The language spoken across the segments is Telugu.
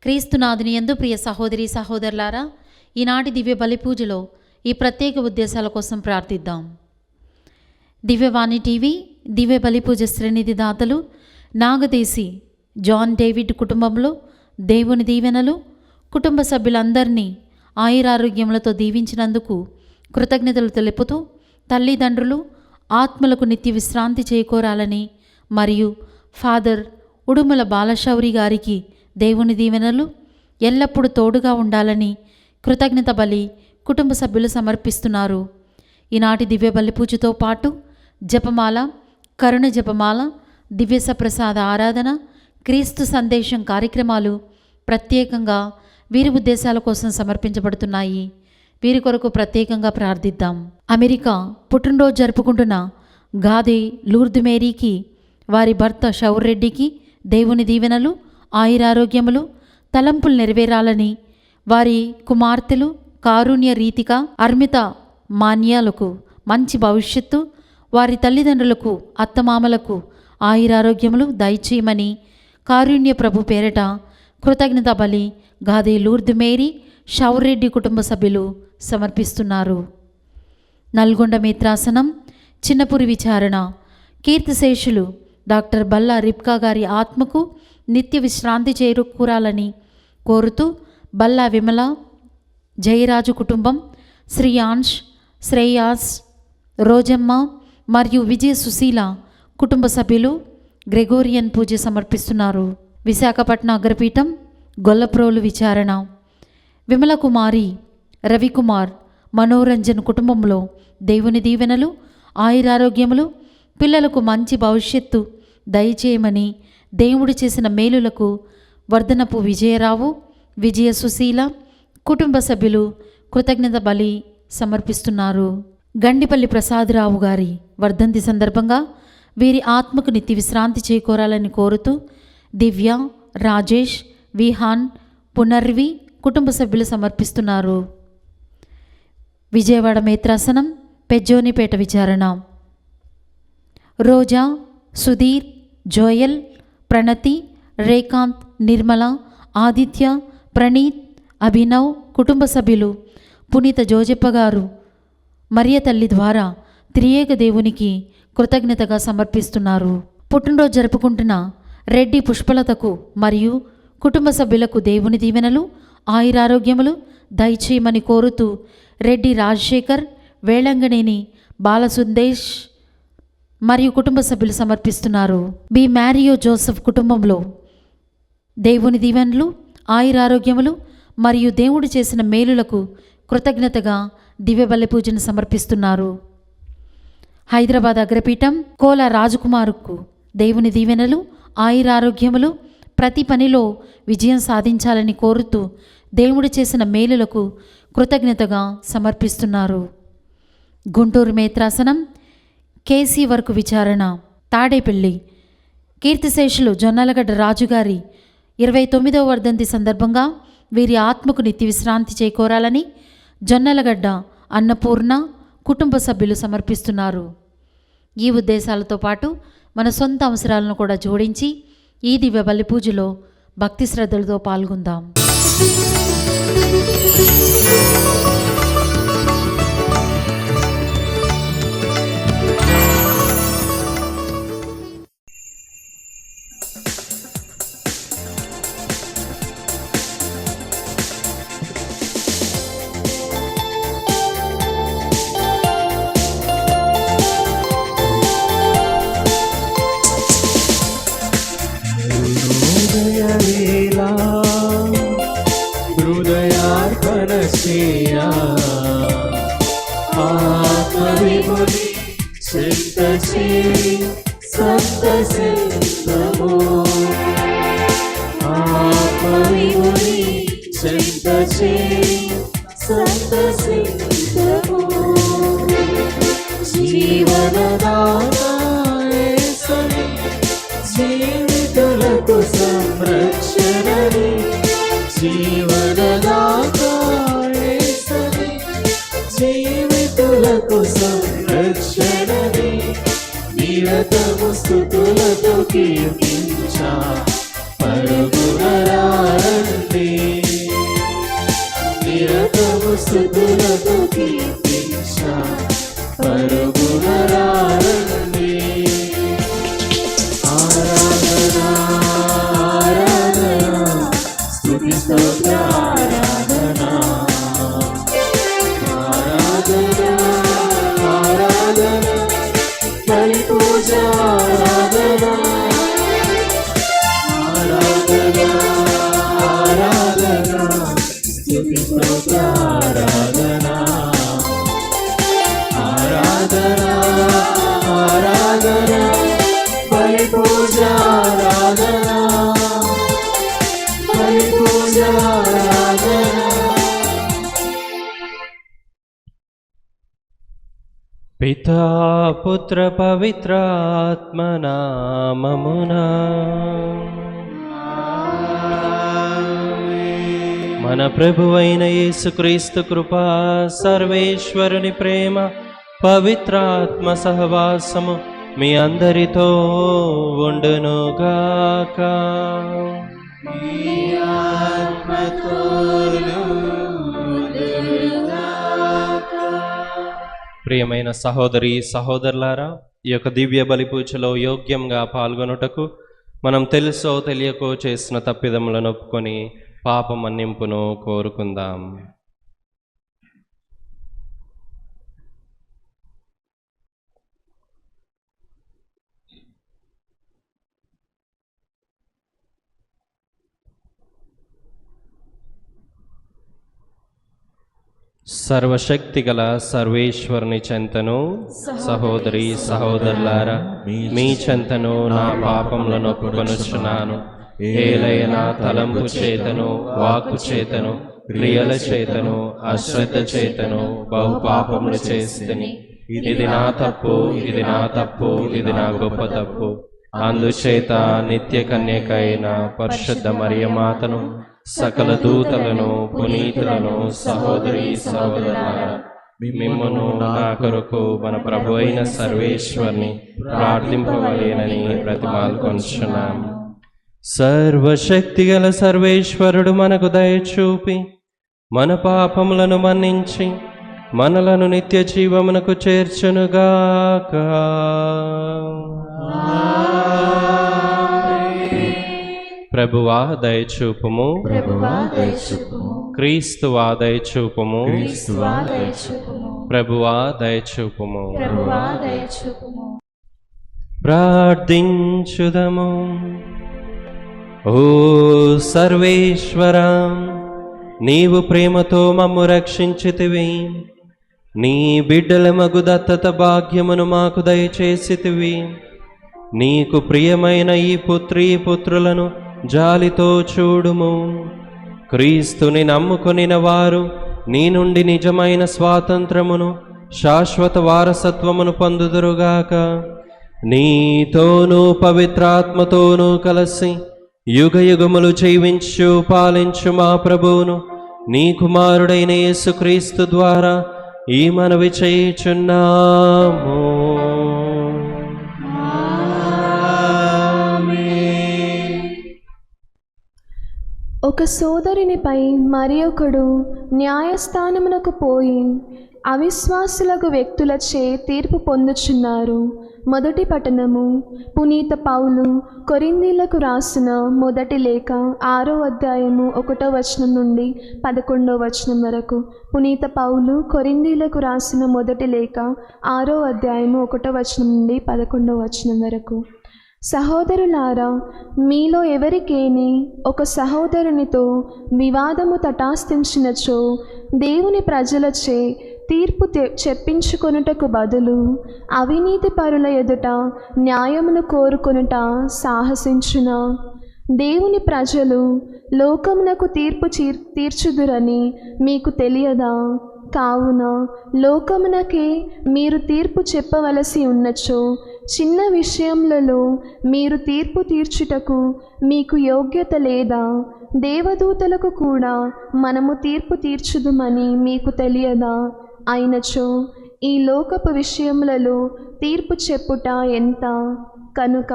క్రీస్తునాథుని యందు ప్రియ సహోదరి సహోదరులారా, ఈనాటి దివ్య బలి పూజలో ఈ ప్రత్యేక ఉద్దేశాల కోసం ప్రార్థిద్దాం. దివ్యవాణి టీవీ దివ్య బలి పూజ శ్రేణిధి దాతలు నాగదేశి జాన్ డేవిడ్ కుటుంబంలో దేవుని దీవెనలు, కుటుంబ సభ్యులందరినీ ఆయురారోగ్యములతో దీవించినందుకు కృతజ్ఞతలు తెలుపుతూ తల్లిదండ్రులు ఆత్మలకు నిత్య విశ్రాంతి చేకూరాలని మరియు ఫాదర్ ఉడుమల బాలశౌరి గారికి దేవుని దీవెనలు ఎల్లప్పుడూ తోడుగా ఉండాలని కృతజ్ఞత బలి కుటుంబ సభ్యులు సమర్పిస్తున్నారు. ఈనాటి దివ్య బలి పూజతో పాటు జపమాల, కరుణ జపమాల, దివ్య సప్రసాద ఆరాధన, క్రీస్తు సందేశం కార్యక్రమాలు ప్రత్యేకంగా వీరి ఉద్దేశాల కోసం సమర్పించబడుతున్నాయి. వీరి కొరకు ప్రత్యేకంగా ప్రార్థిద్దాం. అమెరికా పుట్టినరోజు జరుపుకుంటున్న గాదే లూర్దు మేరీకి, వారి భర్త షౌర్ రెడ్డికి దేవుని దీవెనలు, ఆయురారోగ్యములు, తలంపులు నెరవేరాలని, వారి కుమార్తెలు కారుణ్య రీతిక, అర్మిత మాన్యాలకు మంచి భవిష్యత్తు, వారి తల్లిదండ్రులకు అత్తమామలకు ఆయురారోగ్యములు దయచేయమని కారుణ్య ప్రభు పేరట కృతజ్ఞత బలి గాదే లూర్దు మేరీ షౌర్ రెడ్డి కుటుంబ సభ్యులు సమర్పిస్తున్నారు. నల్గొండ మిత్రాసనం చిన్నపురి విచారణ కీర్తిశేషులు డాక్టర్ బల్లా రిబ్కా గారి ఆత్మకు నిత్య విశ్రాంతి చేకూరాలని కోరుతూ బల్లా విమల జయరాజు కుటుంబం, శ్రీయాంష్, శ్రేయాస్, రోజమ్మ మరియు విజయ సుశీల కుటుంబ సభ్యులు గ్రెగోరియన్ పూజ సమర్పిస్తున్నారు. విశాఖపట్నం అగ్రపీఠం గొల్లప్రోలు విచారణ విమల కుమారి, రవికుమార్, మనోరంజన్ కుటుంబంలో దేవుని దీవెనలు, ఆయురారోగ్యములు, పిల్లలకు మంచి భవిష్యత్తు దయచేయమని దేవుడు చేసిన మేలులకు వర్ధనపు విజయరావు, విజయ సుశీల కుటుంబ సభ్యులు కృతజ్ఞత బలి సమర్పిస్తున్నారు. గండిపల్లి ప్రసాదరావు గారి వర్ధంతి సందర్భంగా వీరి ఆత్మకు నిత్య విశ్రాంతి చేకూరాలని కోరుతూ దివ్య, రాజేష్, విహాన్, పునర్వి కుటుంబ సభ్యులు సమర్పిస్తున్నారు. విజయవాడ మేత్రాసనం పెజ్జోనిపేట విచారణ రోజా, సుధీర్, జోయల్, ప్రణతి, రేకాంత్, నిర్మల, ఆదిత్య, ప్రణీత్, అభినవ్ కుటుంబ సభ్యులు పునీత జోజప్ప గారు మరియ తల్లి ద్వారా త్రియేక దేవునికి కృతజ్ఞతగా సమర్పిస్తున్నారు. పుట్టినరోజు జరుపుకుంటున్న రెడ్డి పుష్పలతకు మరియు కుటుంబ సభ్యులకు దేవుని దీవెనలు, ఆయురారోగ్యములు దయచేయమని కోరుతూ రెడ్డి రాజశేఖర్, వేళంగనేని బాలసుందేశ్ మరియు కుటుంబ సభ్యులు సమర్పిస్తున్నారు. బి మ్యారియో జోసెఫ్ కుటుంబంలో దేవుని దీవెనలు, ఆయురారోగ్యములు మరియు దేవుడు చేసిన మేలులకు కృతజ్ఞతగా దివ్య బలి పూజను సమర్పిస్తున్నారు. హైదరాబాద్ అగ్రపీఠం కోల రాజకుమారుకు దేవుని దీవెనలు, ఆయురారోగ్యములు, ప్రతి పనిలో విజయం సాధించాలని కోరుతూ దేవుడు చేసిన మేలులకు కృతజ్ఞతగా సమర్పిస్తున్నారు. గుంటూరు మేత్రాసనం కేసీ వర్కు విచారణ తాడేపల్లి కీర్తిశేషులు జొన్నలగడ్డ రాజుగారి 29వ వర్ధంతి సందర్భంగా వీరి ఆత్మకు నిత్య విశ్రాంతి చేకూరాలని జొన్నలగడ్డ అన్నపూర్ణ కుటుంబ సభ్యులు సమర్పిస్తున్నారు. ఈ ఉద్దేశాలతో పాటు మన సొంత అవసరాలను కూడా జోడించి ఈ దివ్య బలి పూజలో భక్తి శ్రద్ధలతో పాల్గొందాం. జీవితులకు సంరక్షణని జీవితులకు సంరక్షణని నిరతము స్తుతులతో కీర్తించా పరుగున రారండి పితా పుత్ర పవిత్రాత్మ నామమునా మన ప్రభువైన యేసుక్రీస్తు కృపా, సర్వేశ్వరుని ప్రేమ, పవిత్రాత్మ సహవాసము మీ అందరితో ఉండునుగాక. ప్రియమైన సహోదరి సహోదరులారా, ఈ యొక్క దివ్య బలి పూజలో యోగ్యంగా పాల్గొనుటకు మనం తెలుసో తెలియకో చేసిన తప్పిదములను ఒప్పుకొని పాప మన్నింపును కోరుకుందాం. సర్వశక్తిగల సర్వేశ్వరుని చెంతను సహోదరి సహోదరులారా, మీ చెంతను నా పాపములను ఒప్పుకొనుచున్నాను. ఏలైన తలంపు చేతను, వాక్కు చేతను, క్రియల చేతను, అశ్రద్ధ చేతను బహు పాపములు చేసితిని. ఇది నా తప్పు, ఇది నా తప్పు, ఇది నా గొప్ప తప్పు. అందుచేత నిత్య కన్యకైన పరిశుద్ధ మరియమాతను, సకల దూతలను, పునీతులను, సహోదరి సహోదరులారా, మిమ్మును నా కొరకు మన ప్రభు అయిన సర్వేశ్వరుని ప్రార్థింపవలేనని బ్రతిమాలుకొనుచున్నాము. సర్వశక్తిగల సర్వేశ్వరుడు మనకు దయచూపి మన పాపములను మన్నించి మనలను నిత్య జీవమునకు చేర్చునుగాక. ప్రభువా దయచూపుము, క్రీస్తువా దయచూపుము, ప్రభువా దయచూపుము. ప్రార్థించుదము. ఓ సర్వేశ్వరా, నీవు ప్రేమతో మమ్ము రక్షించితివి. నీ బిడ్డల మగు దత్తత భాగ్యమును మాకు దయచేసితివి. నీకు ప్రియమైన ఈ పుత్రీ పుత్రులను జాలితో చూడుము. క్రీస్తుని నమ్ముకొనిన వారు నీ నుండి నిజమైన స్వాతంత్రమును, శాశ్వత వారసత్వమును పొందుదురుగాక. నీతోనూ పవిత్రాత్మతోనూ కలిసి యుగ యుగములు జీవించు పాలించు మా ప్రభువును, నీ కుమారుడైన యేసుక్రీస్తు ద్వారా ఈ మనవి చేయుచున్నాము. ఒక సోదరునిపై మరి ఒకడు న్యాయస్థానమునకు పోయి అవిశ్వాసులకు వ్యక్తులచే తీర్పు పొందుచున్నారు. మొదటి పట్టణము. పునీత పౌలు కొరింథీలకు రాసిన మొదటి లేఖ 6వ అధ్యాయము 1వ వచనం నుండి 11వ వచనం వరకు. పునీత పౌలు కొరింథీలకు రాసిన మొదటి లేఖ 6వ అధ్యాయము 1వ వచనం నుండి 11వ వచనం వరకు. సహోదరులారా, మీలో ఎవరికేని ఒక సహోదరునితో వివాదము తటాస్థించినచో దేవుని ప్రజలచే తీర్పు చెప్పించుకొనుటకు బదులు అవినీతి పరుల ఎదుట న్యాయమును కోరుకొనుట సాహసించునా? దేవుని ప్రజలు లోకమునకు తీర్పు తీర్చుదురని మీకు తెలియదా? కావున లోకమునకే మీరు తీర్పు చెప్పవలసి ఉన్నచో చిన్న విషయములలో మీరు తీర్పు తీర్చుటకు మీకు యోగ్యత లేదా? దేవదూతలకు కూడా మనము తీర్పు తీర్చుదుమని మీకు తెలియదా? అయినచో ఈ లోకపు విషయములలో తీర్పు చెప్పుట ఎంత? కనుక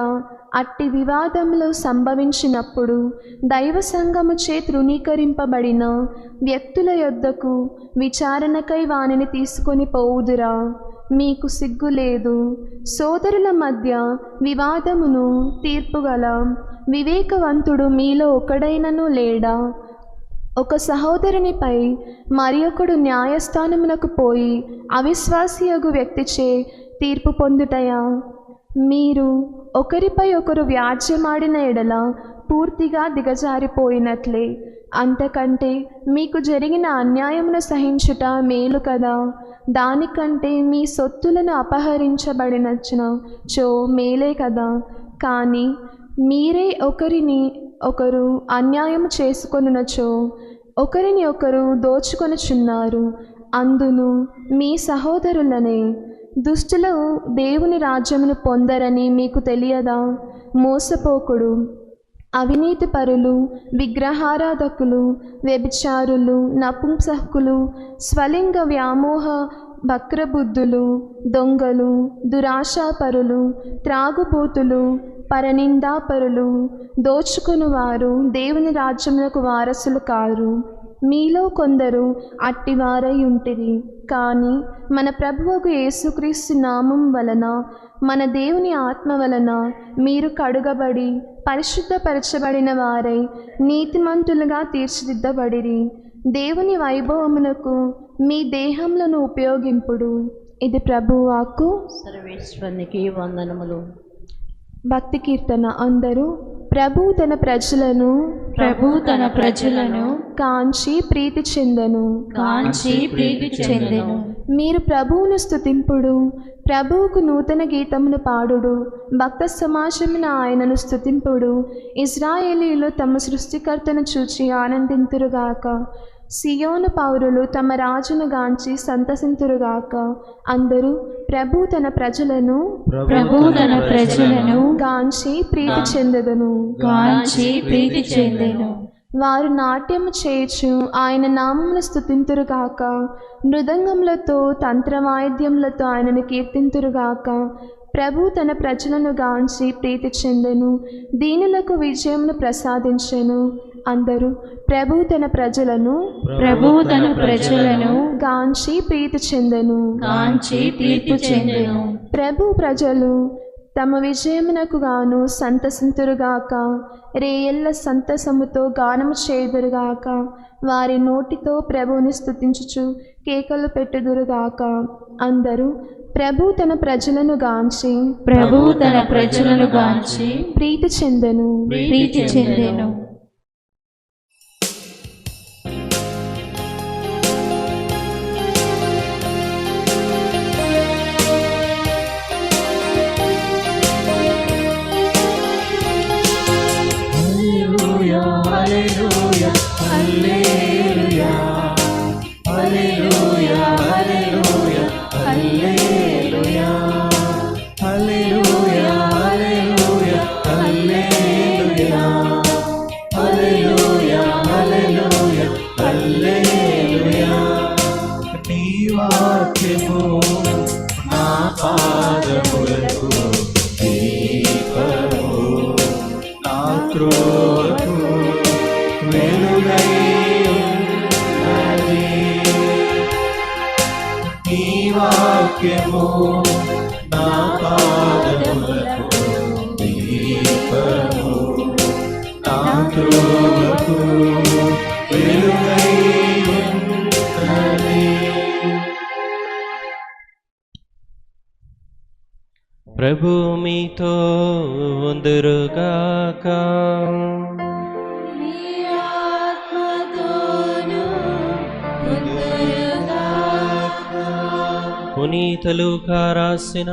అట్టి వివాదంలో సంభవించినప్పుడు దైవ సంఘముచే తృణీకరింపబడిన వ్యక్తుల యొద్దకు విచారణకై వానిని తీసుకొని పోవుదురా? మీకు సిగ్గు లేదు. సోదరుల మధ్య వివాదమును తీర్పుగల వివేకవంతుడు మీలో ఒకడైనను లేడా? ఒక సహోదరునిపై మరి ఒకడు న్యాయస్థానమునకు పోయి అవిశ్వాసియగు వ్యక్తిచే తీర్పు పొందుటయా? మీరు ఒకరిపై ఒకరు వ్యాజ్యమాడిన ఎడల పూర్తిగా దిగజారిపోయినట్లే. అంతకంటే మీకు జరిగిన అన్యాయమును సహించుట మేలు కదా. దానికంటే మీ సొత్తులను అపహరించబడినచో మేలే కదా. కానీ మీరే ఒకరిని ఒకరు అన్యాయం చేసుకొనునచో ఒకరిని ఒకరు దోచుకొనుచున్నారు. అందును మీ సహోదరులనే. దుష్టులు దేవుని రాజ్యమును పొందరని మీకు తెలియదా? మోసపోకుడు, అవినీతిపరులు, విగ్రహారాధకులు, వ్యభిచారులు, నపుంసకులు, స్వలింగ వ్యామోహ వక్రబుద్ధులు, దొంగలు, దురాశాపరులు, త్రాగుబోతులు, పరనిందాపరులు, దోచుకునివారు దేవుని రాజ్యమునకు వారసులు కారు. మీలో కొందరు అట్టివారై ఉంటిరి. కానీ మన ప్రభువుకు యేసుక్రీస్తు నామం వలన, మన దేవుని ఆత్మ వలన మీరు కడుగబడి పరిశుద్ధపరచబడిన వారై నీతిమంతులుగా తీర్చిదిద్దబడిరి. దేవుని వైభవమునకు మీ దేహములను ఉపయోగింపుడు. ఇది ప్రభువు వాక్కు. సర్వేశ్వరునికి వందనములు. భక్తి కీర్తన. అందరూ ప్రభు తన ప్రజలను కాంచి ప్రీతి చెందెను. మీరు ప్రభువును స్తుతింపుడు, ప్రభువుకు నూతన గీతమును పాడుడు. భక్త సమాజమున ఆయనను స్తుతింపుడు. ఇశ్రాయేలీయులు తమ సృష్టికర్తను చూచి ఆనందింతురుగాక. సియోను పౌరులు తమ రాజును గాంచి సంతసింతురుగాక. అందరూ ప్రభు తన ప్రజలను గాంచి ప్రీతి చెందెను. వారు నాట్యము చేయుచు ఆయన నామమును స్తుతింతురుగాక. మృదంగములతో తంత్రవాయిద్యములతో ఆయనను కీర్తింతురుగాక. ప్రభు తన ప్రజలను గాంచి ప్రీతి చెందెను, దీనులకు విజయమును ప్రసాదించెను. అందరూ ప్రభు తన ప్రజలను గాంచి ప్రీతి చెందెను. ప్రభు ప్రజలు తమ విజయమునకు గాను సంతసింతురుగాక. రేయల్ల సంతసముతో గానము చేయుదురుగాక. వారి నోటితో ప్రభువుని స్తుతించుచు కేకలు పెట్టుదురుగాక. అందరూ ప్రభు తన ప్రజలను గాంచి ప్రీతి చెందెను. ప్రభు మీతో ఉందురుగాక. పునీత లూకా రాసిన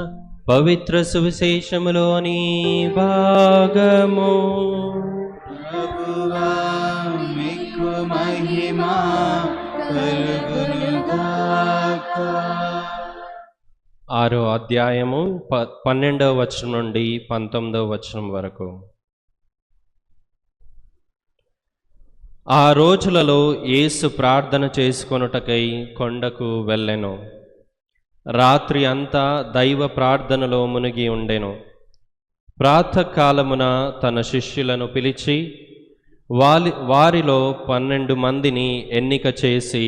పవిత్ర సువిశేషములోని భాగము. ప్రభువా మీకు మహిమ కలుగునుగాక. 6వ అధ్యాయము 12వ వచనం నుండి 19వ వచనం వరకు. ఆ రోజులలో యేసు ప్రార్థన చేసుకొనుటకై కొండకు వెళ్ళెను. రాత్రి అంతా దైవ ప్రార్థనలో మునిగి ఉండెను. ప్రాతకాలమున తన శిష్యులను పిలిచి వారిలో 12 మందిని ఎన్నిక చేసి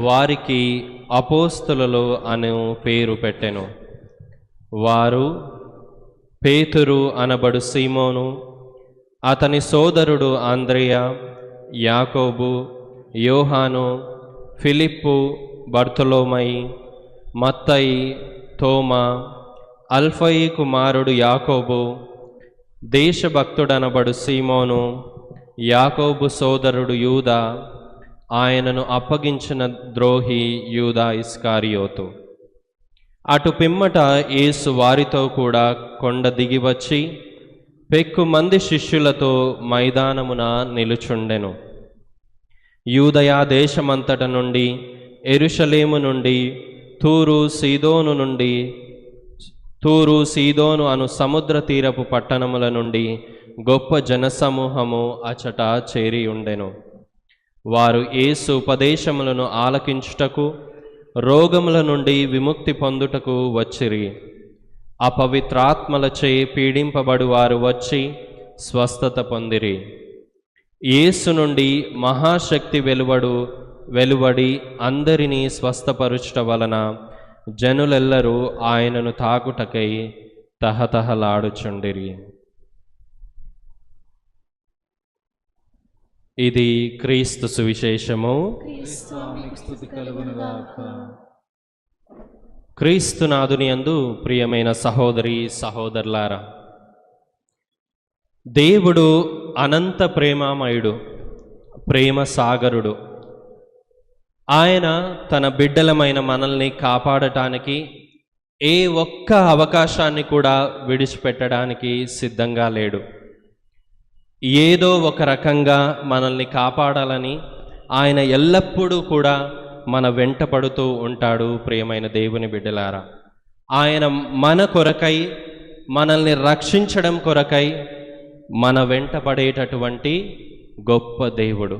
వారికి అపోస్తలులు అను పేరు పెట్టెను. వారు పేతురు అనబడు సీమోను, అతని సోదరుడు అంద్రెయ, యాకోబు, యోహాను, ఫిలిప్పు, బర్తొలొమయి, మత్తయి, తోమా, అల్ఫయి కుమారుడు యాకోబు, దేశభక్తుడనబడు సీమోను, యాకోబు సోదరుడు యూదా, ఆయనను అప్పగించిన ద్రోహి యూదా ఇస్కారియోతు. అటు పిమ్మట యేసు వారితో కూడా కొండ దిగివచ్చి పెక్కుమంది శిష్యులతో మైదానమున నిలుచుండెను. యూదయా దేశమంతట నుండి, యెరూషలేము నుండి, తూరు సీదోను అను సముద్ర తీరపు పట్టణముల నుండి గొప్ప జనసమూహము అచట చేరి ఉండెను. వారు యేసు ఉపదేశములను ఆలకించుటకు, రోగముల నుండి విముక్తి పొందుటకు వచ్చిరి. అపవిత్రాత్మలచే పీడింపబడు వారు వచ్చి స్వస్థత పొందిరి. యేసు నుండి మహాశక్తి వెలువడి అందరినీ స్వస్థపరుచుట వలన జనులెల్లరూ ఆయనను తాకుటకై తహతహలాడుచుండిరి. ఇది క్రీస్తు సువిశేషము. స్తుతి కలుగునుగాక. క్రీస్తునాథుని యందు ప్రియమైన సహోదరి సహోదరులారా, దేవుడు అనంత ప్రేమామయుడు, ప్రేమ సాగరుడు. ఆయన తన బిడ్డలమైన మనల్ని కాపాడటానికి ఏ ఒక్క అవకాశాన్ని కూడా విడిచిపెట్టడానికి సిద్ధంగా లేడు. ఏదో ఒక రకంగా మనల్ని కాపాడాలని ఆయన ఎల్లప్పుడూ కూడా మన వెంట పడుతూ ఉంటాడు. ప్రియమైన దేవుని బిడ్డలారా, ఆయన మన కొరకై, మనల్ని రక్షించడం కొరకై మన వెంట పడేటటువంటి గొప్ప దేవుడు.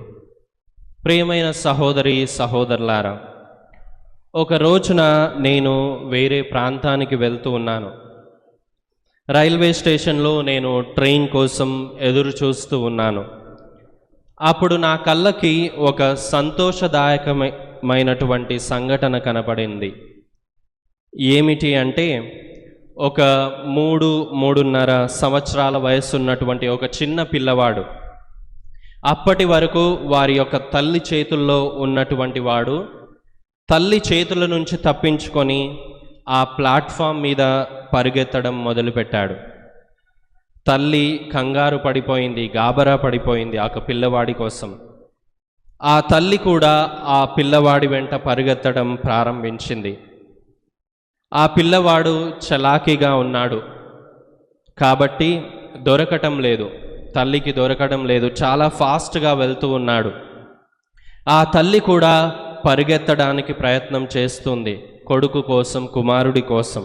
ప్రియమైన సహోదరి సహోదరులారా, ఒక రోజున నేను వేరే ప్రాంతానికి వెళ్తూ ఉన్నాను. రైల్వే స్టేషన్లో నేను ట్రైన్ కోసం ఎదురు చూస్తూ ఉన్నాను. అప్పుడు నా కళ్ళకి ఒక సంతోషదాయకమైనటువంటి సంఘటన కనపడింది. ఏమిటి అంటే, ఒక 3-3.5 సంవత్సరాల వయసు ఉన్నటువంటి ఒక చిన్న పిల్లవాడు, అప్పటి వరకు వారి యొక్క తల్లి చేతుల్లో ఉన్నటువంటి వాడు తల్లి చేతుల నుంచి తప్పించుకొని ఆ ప్లాట్ఫామ్ మీద పరిగెత్తడం మొదలుపెట్టాడు. తల్లి కంగారు పడిపోయింది, గాబరా పడిపోయింది ఆ పిల్లవాడి కోసం. ఆ తల్లి కూడా ఆ పిల్లవాడి వెంట పరిగెత్తడం ప్రారంభించింది. ఆ పిల్లవాడు చలాకీగా ఉన్నాడు కాబట్టి దొరకటం లేదు, తల్లికి దొరకడం లేదు, చాలా ఫాస్ట్గా వెళ్తూ ఉన్నాడు. ఆ తల్లి కూడా పరిగెత్తడానికి ప్రయత్నం చేస్తుంది కొడుకు కోసం, కుమారుడి కోసం.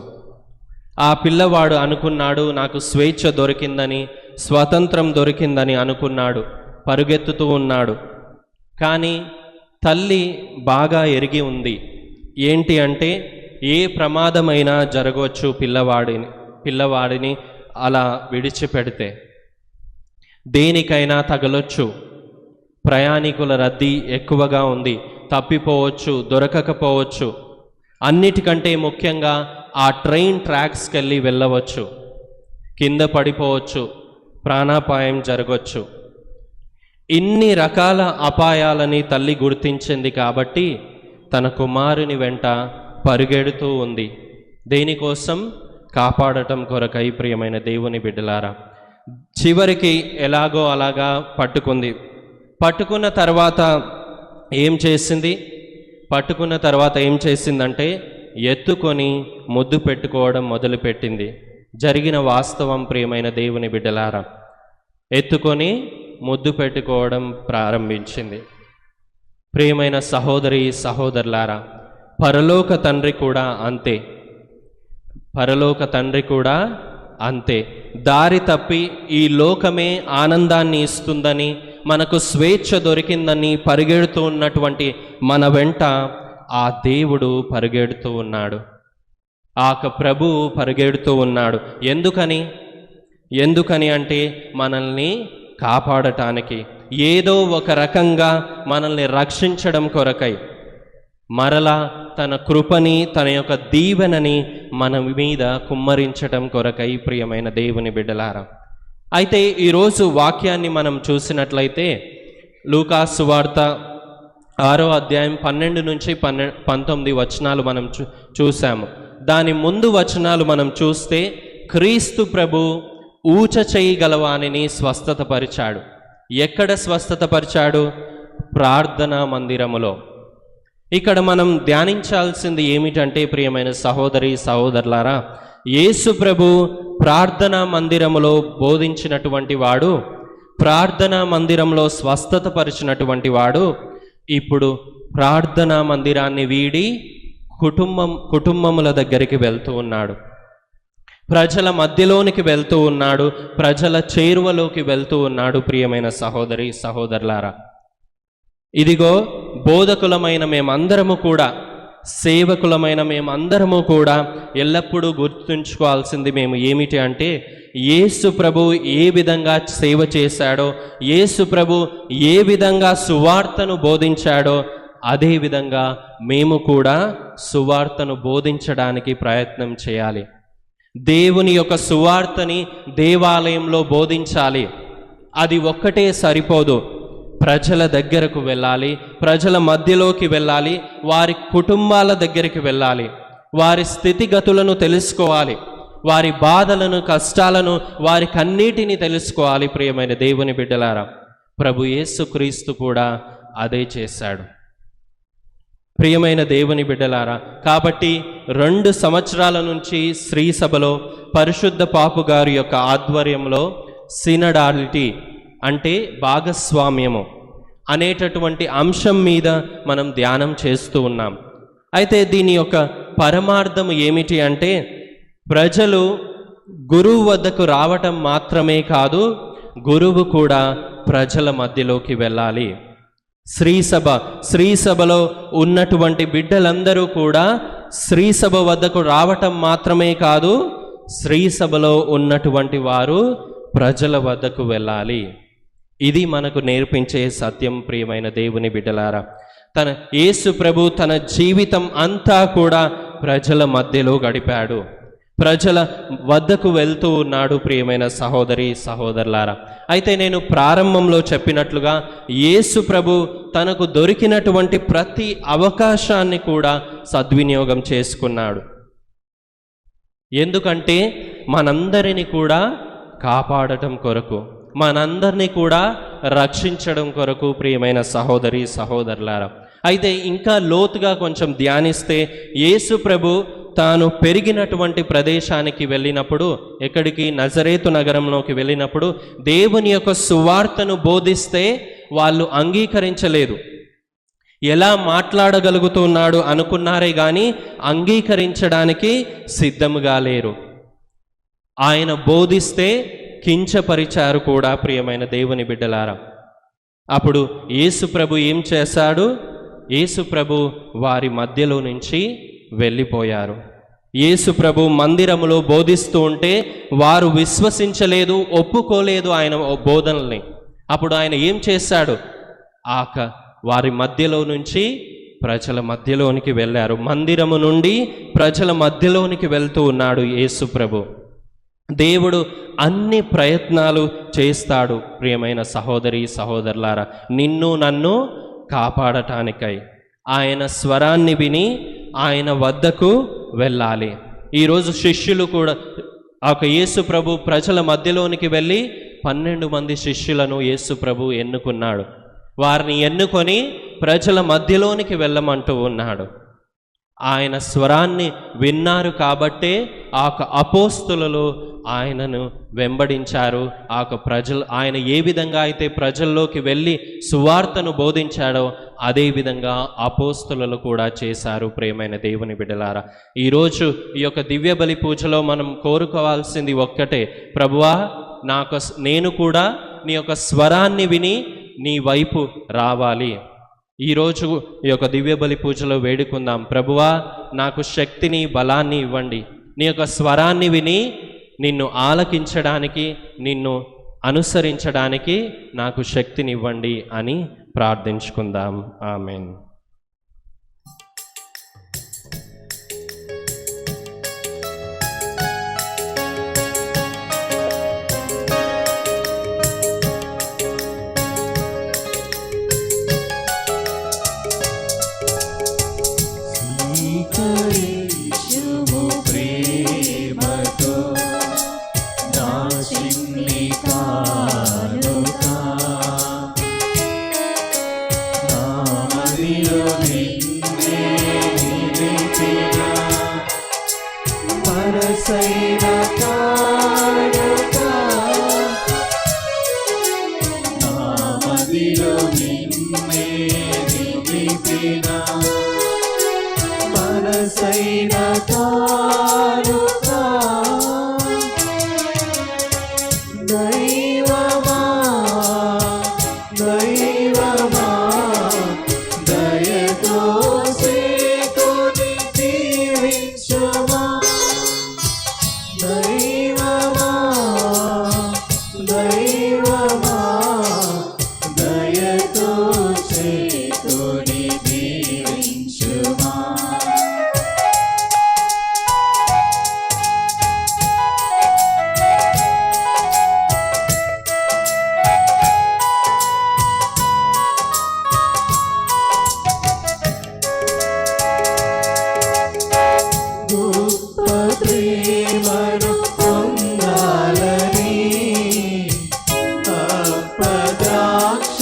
ఆ పిల్లవాడు అనుకున్నాడు, నాకు స్వేచ్ఛ దొరికిందని, స్వాతంత్రం దొరికిందని అనుకున్నాడు, పరుగెత్తుతూ ఉన్నాడు. కానీ తల్లి బాగా ఎరిగి ఉంది. ఏంటి అంటే, ఏ ప్రమాదమైనా జరగవచ్చు పిల్లవాడిని అలా విడిచిపెడితే, దేనికైనా తగలొచ్చు, ప్రయాణికుల రద్దీ ఎక్కువగా ఉంది, తప్పిపోవచ్చు, దొరకకపోవచ్చు, అన్నిటికంటే ముఖ్యంగా ఆ ట్రైన్ ట్రాక్స్కి వెళ్ళవచ్చు, కింద పడిపోవచ్చు, ప్రాణాపాయం జరగవచ్చు. ఇన్ని రకాల అపాయాలని తల్లి గుర్తించింది కాబట్టి తన కుమారుని వెంట పరిగెడుతూ ఉంది. దేనికోసం? కాపాడటం కొరకై. ప్రియమైన దేవుని బిడ్డలారా, చివరికి ఎలాగో అలాగా పట్టుకుంది. పట్టుకున్న తర్వాత ఏం చేసిందంటే ఎత్తుకొని ముద్దు పెట్టుకోవడం మొదలుపెట్టింది. జరిగిన వాస్తవం ప్రియమైన దేవుని బిడ్డలారా, ఎత్తుకొని ముద్దు పెట్టుకోవడం ప్రారంభించింది. ప్రియమైన సహోదరి సహోదరులారా, పరలోక తండ్రి కూడా అంతే. దారి తప్పి ఈ లోకమే ఆనందాన్ని ఇస్తుందని, మనకు స్వేచ్ఛ దొరికిందని పరిగెడుతూ ఉన్నటువంటి మన వెంట ఆ దేవుడు పరిగెడుతూ ఉన్నాడు, ఆ ప్రభువు పరిగెడుతూ ఉన్నాడు. ఎందుకని అంటే మనల్ని కాపాడటానికి, ఏదో ఒక రకంగా మనల్ని రక్షించడం కొరకై, మరలా తన కృపని, తన యొక్క దీవెనని మన మీద కుమ్మరించటం కొరకై. ప్రియమైన దేవుని బిడ్డలారా, అయితే ఈరోజు వాక్యాన్ని మనం చూసినట్లయితే లూకా సువార్త 6వ అధ్యాయం 12 నుంచి 19 వచనాలు మనం చూసాము. దాని ముందు వచనాలు మనం చూస్తే, క్రీస్తు ప్రభు ఊచ చేయగలవానిని స్వస్థతపరిచాడు. ఎక్కడ స్వస్థతపరిచాడు? ప్రార్థనా మందిరములో. ఇక్కడ మనం ధ్యానించాల్సింది ఏమిటంటే, ప్రియమైన సహోదరి సహోదరులారా, యేసు ప్రభు ప్రార్థనా మందిరములో బోధించినటువంటి వాడు, ప్రార్థనా మందిరంలో స్వస్థతపరిచినటువంటి వాడు, ఇప్పుడు ప్రార్థనా మందిరాన్ని వీడి కుటుంబముల దగ్గరికి వెళ్తూ ఉన్నాడు, ప్రజల మధ్యలోనికి వెళ్తూ ఉన్నాడు, ప్రజల చేరువలోకి వెళ్తూ ఉన్నాడు. ప్రియమైన సహోదరి సహోదరులారా, ఇదిగో బోధకులమైన మేమందరము కూడా, సేవకులమైన మేమందరము కూడా ఎల్లప్పుడూ గుర్తుంచుకోవాల్సింది మేము ఏమిటి అంటే, యేసు ప్రభు ఏ విధంగా సేవ చేశాడో, యేసు ప్రభు ఏ విధంగా సువార్తను బోధించాడో అదే విధంగా మేము కూడా సువార్తను బోధించడానికి ప్రయత్నం చేయాలి. దేవుని యొక్క సువార్తని దేవాలయంలో బోధించాలి. అది ఒక్కటే సరిపోదు, ప్రజల దగ్గరకు వెళ్ళాలి, ప్రజల మధ్యలోకి వెళ్ళాలి, వారి కుటుంబాల దగ్గరికి వెళ్ళాలి, వారి స్థితిగతులను తెలుసుకోవాలి, వారి బాధలను కష్టాలను వారికన్నిటినీ తెలుసుకోవాలి. ప్రియమైన దేవుని బిడ్డలారా, ప్రభు యేసుక్రీస్తు కూడా అదే చేశాడు. ప్రియమైన దేవుని బిడ్డలారా, కాబట్టి 2 సంవత్సరాల నుంచి శ్రీ సభలో పరిశుద్ధ పాపు గారి యొక్క ఆధ్వర్యంలో సినడాలిటీ అంటే భాగస్వామ్యము అనేటటువంటి అంశం మీద మనం ధ్యానం చేస్తూ ఉన్నాం. అయితే దీని యొక్క పరమార్థం ఏమిటి అంటే, ప్రజలు గురువు వద్దకు రావటం మాత్రమే కాదు, గురువు కూడా ప్రజల మధ్యలోకి వెళ్ళాలి. శ్రీ సభలో ఉన్నటువంటి బిడ్డలందరూ కూడా శ్రీ సభ వద్దకు రావటం మాత్రమే కాదు, శ్రీ సభలో ఉన్నటువంటి వారు ప్రజల వద్దకు వెళ్ళాలి. ఇది మనకు నేర్పించే సత్యం. ప్రియమైన దేవుని బిడ్డలారా, యేసు ప్రభు తన జీవితం అంతా కూడా ప్రజల మధ్యలో గడిపాడు, ప్రజల వద్దకు వెళ్తూ ఉన్నాడు. ప్రియమైన సహోదరి సహోదరులారా, అయితే నేను ప్రారంభంలో చెప్పినట్లుగా యేసు ప్రభు తనకు దొరికినటువంటి ప్రతి అవకాశాన్ని కూడా సద్వినియోగం చేసుకున్నాడు. ఎందుకంటే మనందరిని కూడా కాపాడటం కొరకు, మనందరినీ కూడా రక్షించడం కొరకు. ప్రియమైన సహోదరి సహోదరులారా, అయితే ఇంకా లోతుగా కొంచెం ధ్యానిస్తే, యేసు ప్రభు తాను పెరిగినటువంటి ప్రదేశానికి వెళ్ళినప్పుడు, ఎక్కడికి, నజరేతు నగరంలోకి వెళ్ళినప్పుడు దేవుని యొక్క సువార్తను బోధిస్తే వాళ్ళు అంగీకరించలేదు. ఎలా మాట్లాడగలుగుతున్నాడు అనుకున్నారే కానీ అంగీకరించడానికి సిద్ధముగా లేరు. ఆయన బోధిస్తే కించపరిచారు కూడా. ప్రియమైన దేవుని బిడ్డలారా, అప్పుడు యేసు ప్రభు ఏం చేశాడు? యేసు ప్రభు వారి మధ్యలో నుంచి వెళ్ళిపోయారు. యేసు ప్రభు మందిరములో బోధిస్తూ ఉంటే వారు విశ్వసించలేదు, ఒప్పుకోలేదు ఆయన బోధనల్ని. అప్పుడు ఆయన ఏం చేశాడు? వారి మధ్యలో నుంచి ప్రజల మధ్యలోనికి వెళ్ళారు. మందిరము నుండి ప్రజల మధ్యలోనికి వెళ్తూ ఉన్నాడు యేసు ప్రభు. దేవుడు అన్ని ప్రయత్నాలు చేస్తాడు. ప్రియమైన సహోదరి సహోదరులారా, నిన్ను నన్ను కాపాడటానికై ఆయన స్వరాన్ని విని ఆయన వద్దకు వెళ్ళాలి. ఈరోజు శిష్యులు కూడా యేసు ప్రభు ప్రజల మధ్యలోనికి వెళ్ళి 12 మంది శిష్యులను యేసు ప్రభు ఎన్నుకున్నాడు. వారిని ఎన్నుకొని ప్రజల మధ్యలోనికి వెళ్ళమంటూ ఉన్నాడు. ఆయన స్వరాన్ని విన్నారు కాబట్టే అపోస్తలులు ఆయనను వెంబడించారు. ఆయన ఏ విధంగా అయితే ప్రజల్లోకి వెళ్ళి సువార్తను బోధించాడో అదే విధంగా అపోస్తలులు కూడా చేశారు. ప్రియమైన దేవుని బిడ్డలారా, ఈరోజు ఈ యొక్క దివ్య బలి పూజలో మనం కోరుకోవాల్సింది ఒక్కటే, ప్రభువా నేను కూడా నీ యొక్క స్వరాన్ని విని నీ వైపు రావాలి. ఈరోజు ఈ యొక్క దివ్య బలి పూజలో వేడుకుందాం, ప్రభువా నాకు శక్తిని బలాన్ని ఇవ్వండి, నీ యొక్క స్వరాన్ని విని నిన్ను ఆలకించడానికి, నిన్ను అనుసరించడానికి నాకు శక్తినివ్వండి అని ప్రార్థించుకుందాం. ఆమేన్. మనసైన తానుక దైవమా దైవమా దయతో సేతుని దీవించుమా దైవమా దైవమా దయతో సేతుని దీవించుమా గొప్ప ప్రేమను పొందాలని అప్పద్రాక్ష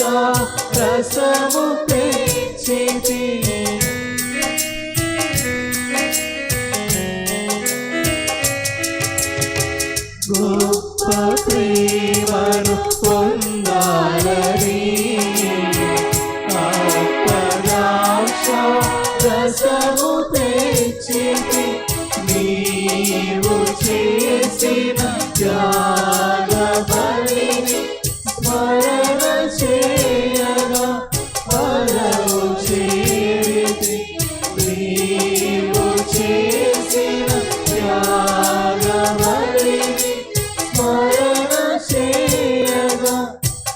రసము పెంచితి గొప్ప ప్రేమను పొందాలని అప్పద్రాక్ష రసము పెంచితి నీవు చేసిన త్యాగ బలిని స్మరణ చేయగా పరము చేరితి నీవు చేసిన త్యాగ బలిని స్మరణ చేయగా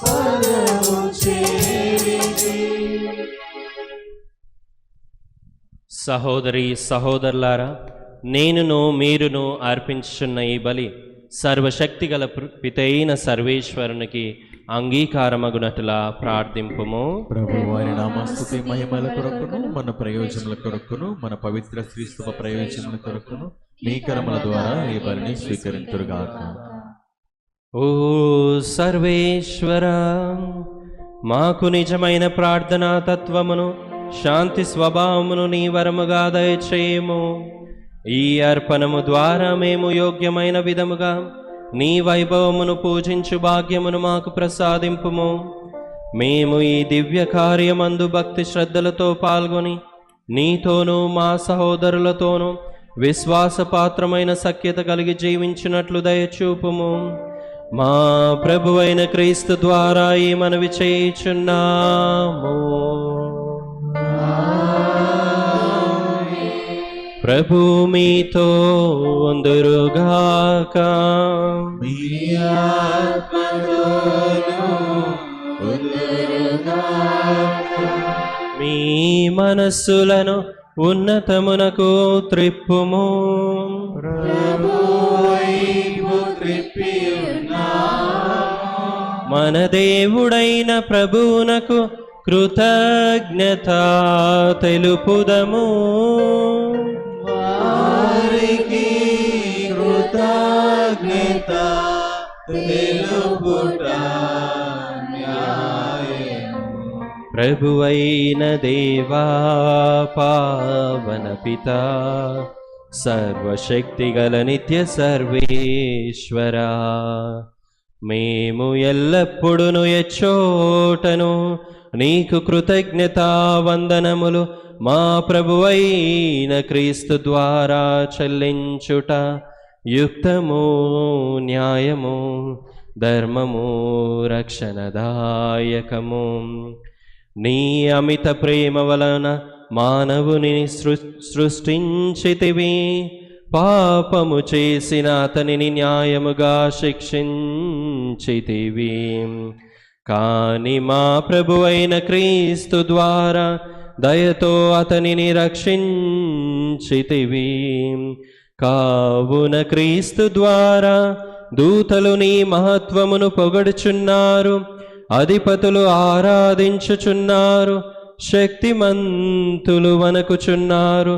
పరము చేరితి. సహోదరి సహోదరులారా, నేనును మీరును అర్పించుచున్న ఈ బలి సర్వశక్తిగల పితైన సర్వేశ్వరునికి అంగీకారమగునట్లా ప్రార్థింపుము. ప్రభు వారి నామస్తుతి మహిమల కొరకును మన ప్రయోజనముల కొరకును మన పవిత్ర శ్రీస్తువ ప్రయోజనముల కొరకును మీ కర్మల ద్వారా ఈ బలిని స్వీకరింతురుగాక. ఓ సర్వేశ్వర, మాకు నిజమైన ప్రార్థనా తత్వమును శాంతి స్వభావమును నీ వరముగా దయచేయము. ఈ అర్పణము ద్వారా మేము యోగ్యమైన విధముగా నీ వైభవమును పూజించు భాగ్యమును మాకు ప్రసాదింపుము. మేము ఈ దివ్య కార్యమందు భక్తి శ్రద్ధలతో పాల్గొని నీతోనూ మా సహోదరులతోనూ విశ్వాసపాత్రమైన సఖ్యత కలిగి జీవించినట్లు దయచూపుము. మా ప్రభువైన క్రీస్తు ద్వారా ఈ మనవి చేయుచున్నాము. ప్రభు మీతో ఉందురుగాక. మీ ఆత్మతోనూ ఉందురుగాక. మీ మనస్సులను ఉన్నతమునకు త్రిప్పుము. ప్రభు వైపు త్రిప్పి ఉన్నాము. మన దేవుడైన ప్రభువునకు కృతజ్ఞత తెలుపుదము. వారికి కృతజ్ఞత తెలుపుట న్యాయము. ప్రభువైన దేవా, పావన పిత, సర్వశక్తిగల నిత్య సర్వేశ్వరా, మేము ఎల్లప్పుడూ ఎచ్చోటను నీకు కృతజ్ఞతా వందనములు మా ప్రభువైన క్రీస్తు ద్వారా చెల్లించుట యుక్తము, న్యాయము, ధర్మము, రక్షణదాయకము. నీ అమిత ప్రేమ వలన మానవుని సృష్టించితివి. పాపము చేసిన అతనిని న్యాయముగా శిక్షించితివి. కాని మా ప్రభువైన క్రీస్తు ద్వారా దయతో అతనిని రక్షించితివి. కావున క్రీస్తు ద్వారా దూతలు నీ మహత్వమును పొగడుచున్నారు, అధిపతులు ఆరాధించుచున్నారు, శక్తిమంతులు వణకుచున్నారు.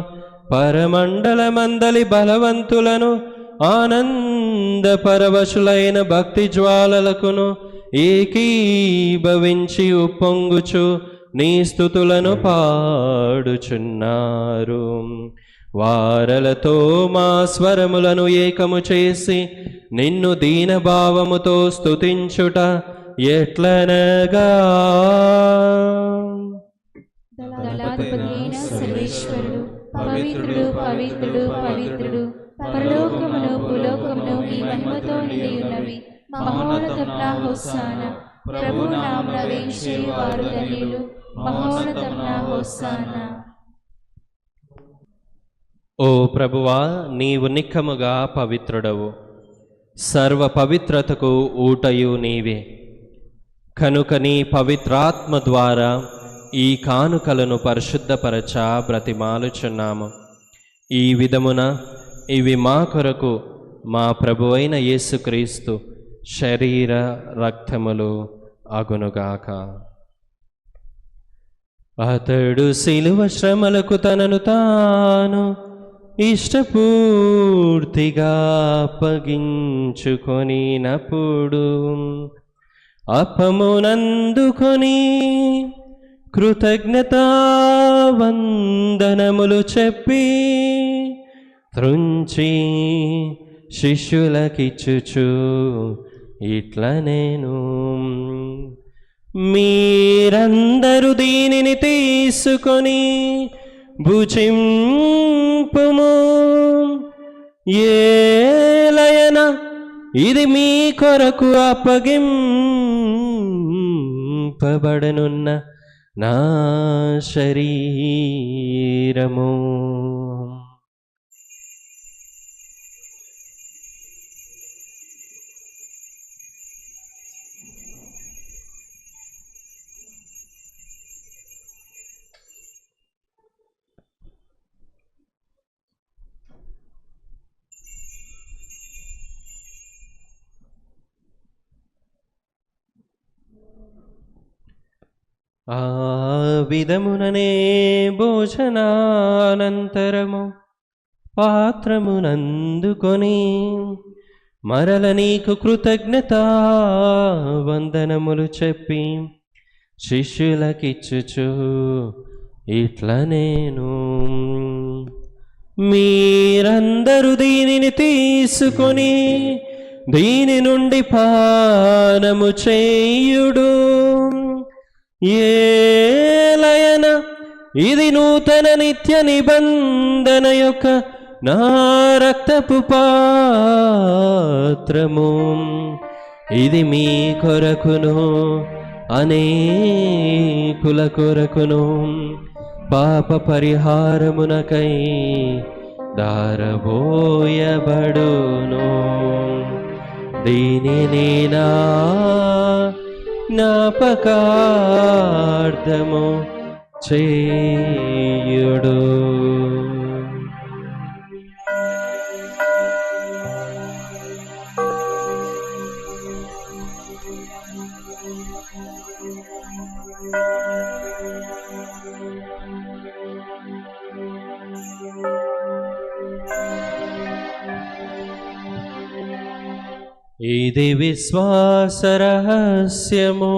పరమండలమందలి బలవంతులను ఆనంద పరవశులైన భక్తి జ్వాలలకును ఏకీభవించి ఉప్పొంగుచు నీ స్తుతులను పాడుచున్నారు. వారలతో మా స్వరములను ఏకము చేసి నిన్ను దీనభావముతో స్తుతించుట ఎట్లనగా, దళాధిపతి అయిన సర్వేశ్వరుడు పవిత్రుడు పవిత్రుడు పవిత్రుడు పరలోకమును భూలోకమును నీ మహిమతో నిండి ఉన్నవి. మహోన్నతమున హోసాన. ప్రభు నామమున వేంచేయు వారు ధన్యులు. మహోన్నతమున హోసాన. ఓ ప్రభువా, నీవు నిక్కముగా పవిత్రుడవు, సర్వ పవిత్రతకు ఊటయు నీవే. కనుక నీ పవిత్రాత్మ ద్వారా ఈ కానుకలను పరిశుద్ధపరచ బ్రతిమాలుచున్నాము. ఈ విధమున ఇవి మా కొరకు మా ప్రభువైన యేసుక్రీస్తు శరీర రక్తములు అగునుగాక. అతడు శిలువ శ్రమలకు తనను తాను ఇష్టపూర్తిగా అప్పగించుకొనినప్పుడు అప్పమునందుకొని కృతజ్ఞతా వందనములు చెప్పి త్రుంచి శిష్యులకిచ్చుచు ఇట్ల నేను, మీరందరూ దీనిని తీసుకొని భుజింపుము. ఏలయన ఇది మీ కొరకు అప్పగింపబడనున్న నా శరీరము. ఆ విధముననే భోజనానంతరము పాత్రమునందుకొని మరల నీకు కృతజ్ఞతా వందనములు చెప్పి శిష్యులకిచ్చుచు ఇట్ల నేను, మీరందరూ దీనిని తీసుకొని దీని నుండి పానము చేయుడు. ఏలయన ఇది నూతన నిత్య నిబంధన యొక్క నా రక్తపు పాత్రము. ఇది మీ కొరకును అనేకుల కొరకును పాప పరిహారమునకై దారబోయబడును. దీనిని నా జ్ఞాపకార్థము చేయుడు. ఇది విశ్వాస రహస్యము.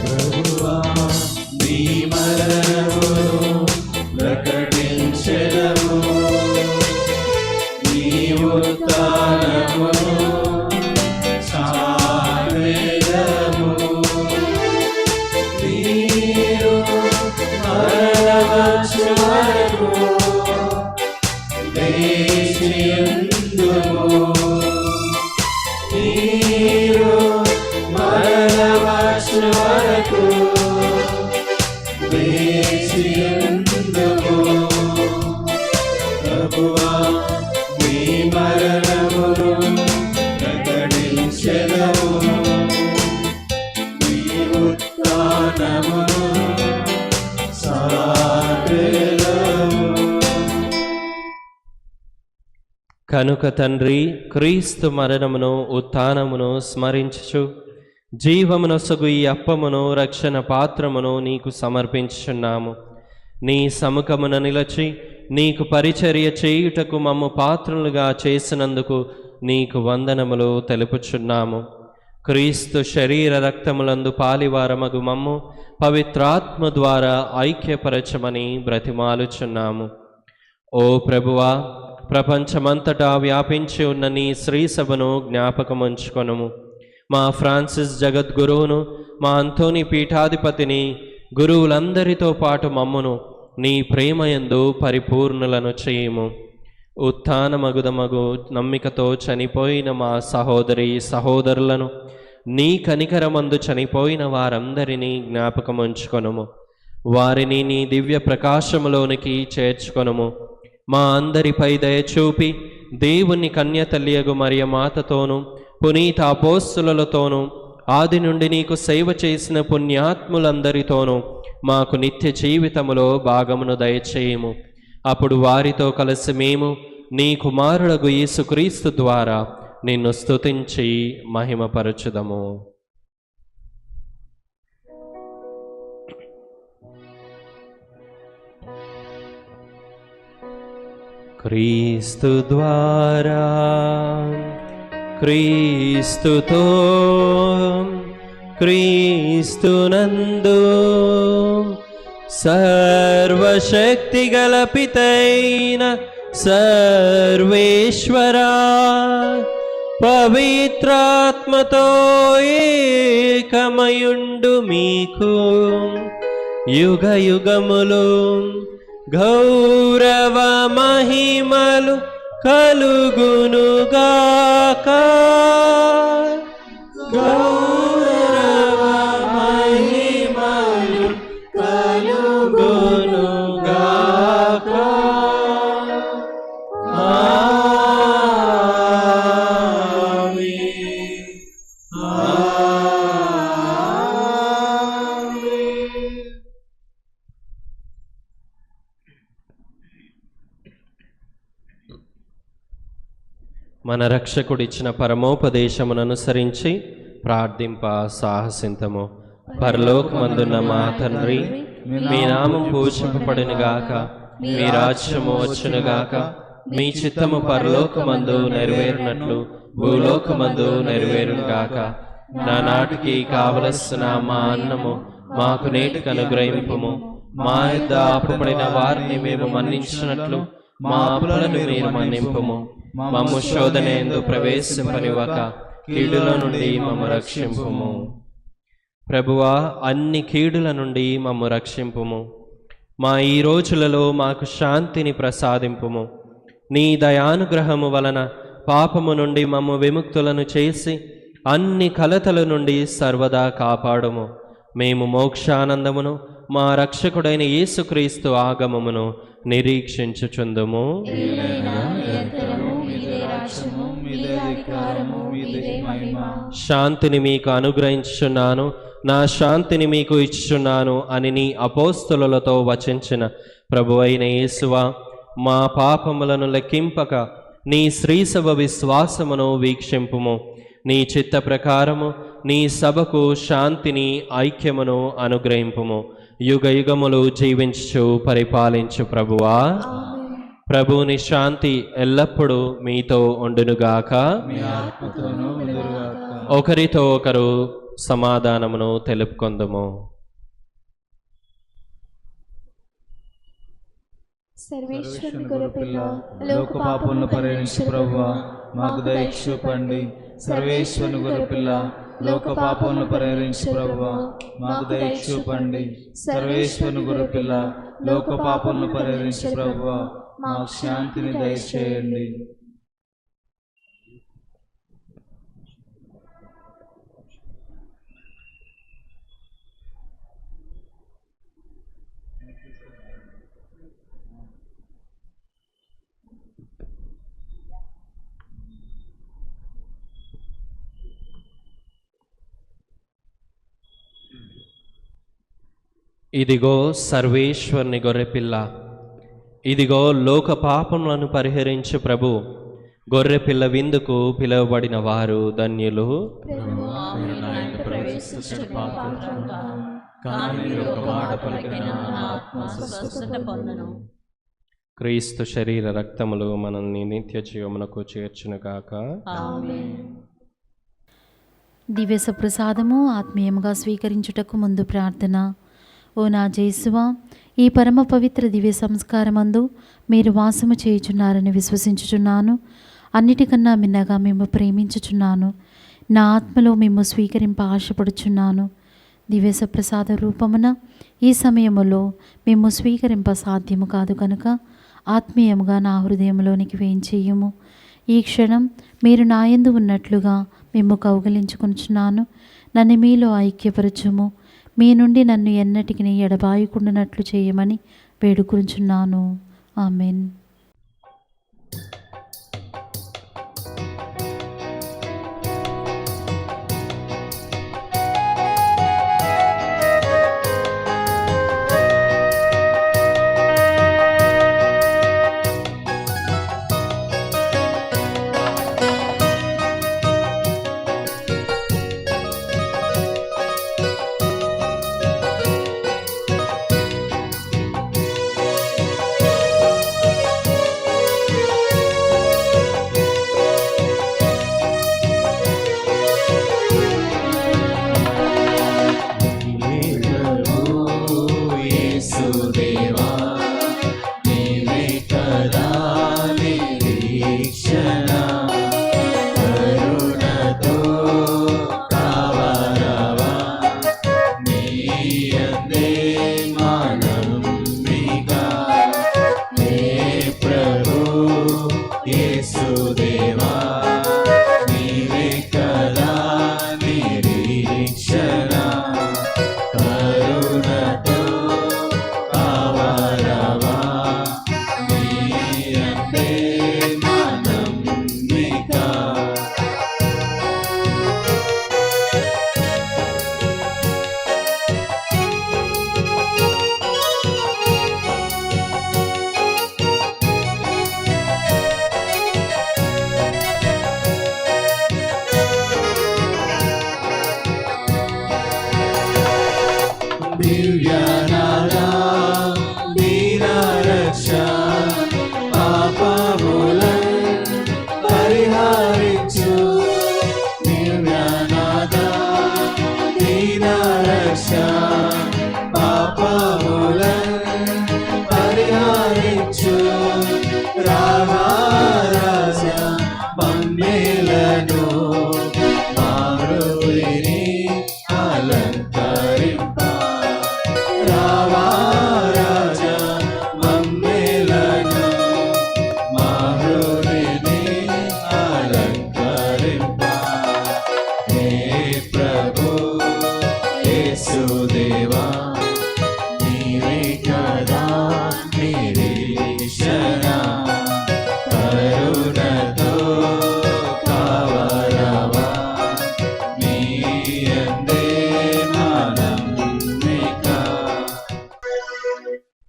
ప్రభువా, నీ మరణమును ప్రకటించెదము, నీ ఉత్థానమును చాటెదము. నీరు మరణవచ్చు వరకు వేచియుందుము. నీరు మరణవచ్చు వరకు వేచియుందుము. ప్రభువా, నీ మరణమును ప్రకటించెదము, నీ ఉత్థానమును చాటెదము. కనుక తండ్రి, క్రీస్తు మరణమును ఉత్థానమును స్మరించుచు జీవమునొసగు ఈ అప్పమును రక్షణ పాత్రమును నీకు సమర్పించుచున్నాము. నీ సముఖమున నిలచి నీకు పరిచర్య చేయుటకు మమ్ము పాత్రులుగా చేసినందుకు నీకు వందనములు తెలుపుచున్నాము. క్రీస్తు శరీర రక్తములందు పాలివారమగు మమ్ము పవిత్రాత్మ ద్వారా ఐక్యపరచమని బ్రతిమాలుచున్నాము. ఓ ప్రభువా, ప్రపంచమంతటా వ్యాపించి ఉన్న నీ శ్రీ సభను జ్ఞాపకముంచుకొనుము. మా ఫ్రాన్సిస్ జగద్గురువును, మా అంతోని పీఠాధిపతిని, గురువులందరితో పాటు మమ్మును నీ ప్రేమయందు పరిపూర్ణులను చేయుము. ఉత్థానమగుదమగు నమ్మికతో చనిపోయిన మా సహోదరి సహోదరులను, నీ కనికరమందు చనిపోయిన వారందరినీ జ్ఞాపకముంచుకొనుము. వారిని నీ దివ్య ప్రకాశములోనికి చేర్చుకొనుము. మా అందరిపై దయచూపి దేవుని కన్యతల్లియగు మరియ మాతతోనూ పునీత అపోస్తులతోనూ ఆది నుండి నీకు సేవ చేసిన పుణ్యాత్ములందరితోనూ మాకు నిత్య జీవితములో భాగమును దయచేయము. అప్పుడు వారితో కలిసి మేము నీ కుమారుడగు యేసుక్రీస్తు ద్వారా నిన్ను స్తుతించి మహిమపరచుదము. క్రీస్తు ద్వారా, క్రీస్తుతో, క్రీస్తునందు సర్వశక్తిగల పితైన సర్వేశ్వరా, పవిత్రాత్మతో ఏకమయుండు మీకు యుగ యుగములు గౌరవ మహిమలు కలుగునుగాక. గౌరవ మహిమలు కలుగునుగాక. మన రక్షకుడిచ్చిన పరమోపదేశమును అనుసరించి ప్రార్థింప సాహసింతము. పరలోకమందున్న మా తండ్రి, మీ నామం పూజింపబడునుగాక, మీ రాజ్యము వచ్చునుగాక, మీ చిత్తము పరలోకమందు నెరవేరునట్లు భూలోకమందు నెరవేరునుగాక. నానాటికి కావలసిన మా అన్నము మాకు నేటికి అనుగ్రహింపుము. మా యొద్ద అప్పుపడిన వారిని మేము మన్నించినట్లు మా అప్పులను మీరు మన్నింపుము. మమ్ము శోధనయందు ప్రవేశింపనివ్వక కీడుల నుండి మమ్ము రక్షింపుము. ప్రభువా, అన్ని కీడుల నుండి మమ్ము రక్షింపుము. మా ఈ రోజులలో మాకు శాంతిని ప్రసాదింపుము. నీ దయానుగ్రహము వలన పాపము నుండి మమ్ము విముక్తులను చేసి అన్ని కలతల నుండి సర్వదా కాపాడుము. మేము మోక్షానందమును మా రక్షకుడైన యేసుక్రీస్తు ఆగమమును నిరీక్షించుచుందుము. శాంతిని మీకు అనుగ్రహించుచున్నాను, నా శాంతిని మీకు ఇచ్చుచున్నాను అని నీ అపోస్తలులతో వచించిన ప్రభువైన యేసువా, మా పాపములను లెక్కింపక నీ శ్రీసభ విశ్వాసమును వీక్షింపుము. నీ చిత్త ప్రకారము నీ సభకు శాంతిని ఐక్యమును అనుగ్రహింపుము. యుగ యుగములు జీవించు పరిపాలించు ప్రభువా. ప్రభువుని శాంతి ఎల్లప్పుడూ మీతో ఉండునుగాక. ఒకరితో ఒకరు సమాధానమును తెలుపుకొందుము. సర్వేశ్వరుని గొర్రెపిల్ల, లోక పాపములను పరిహరించు ప్రభువా, మాకు దయ చూపండి. సర్వేశ్వరుని గొర్రెపిల్ల, లోక పాపములను పరిహరించు ప్రభువా, మాకు దయ చూపండి. సర్వేశ్వరుని గొర్రెపిల్ల, లోక పాపములను పరిహరించు ప్రభువా, మాకు శాంతిని దయచేయండి. ఇదిగో సర్వేశ్వరుని గొర్రెపిల్ల, ఇదిగో లోక పాపములను పరిహరించు ప్రభు. గొర్రెపిల్ల విందుకు పిలువబడిన వారు ధన్యులు. క్రీస్తు శరీర రక్తములు మనల్ని నిత్య జీవమునకు చేర్చునుగాక. దివ్య సప్రసాదము ఆత్మీయముగా స్వీకరించుటకు ముందు ప్రార్థన. ఓ నా జేసువా, ఈ పరమ పవిత్ర దివ్య సంస్కారమందు మీరు వాసము చేయుచున్నారని విశ్వసించుచున్నాను. అన్నిటికన్నా మిన్నగా మేము ప్రేమించుచున్నాను. నా ఆత్మలో మేము స్వీకరింప ఆశపడుచున్నాను. దివ్య ప్రసాద రూపమున ఈ సమయములో మేము స్వీకరింప సాధ్యము కాదు కనుక ఆత్మీయముగా నా హృదయంలోనికి వేయించేయము. ఈ క్షణం మీరు నాయందు ఉన్నట్లుగా మేము కౌగలించుకొనుచున్నాను. నన్ను మీలో ఐక్యపరచుము. మీ నుండి నన్ను ఎన్నటికి ఎడబాయకుండానట్లు చేయమని వేడుకొనుచున్నాను. ఆమెన్.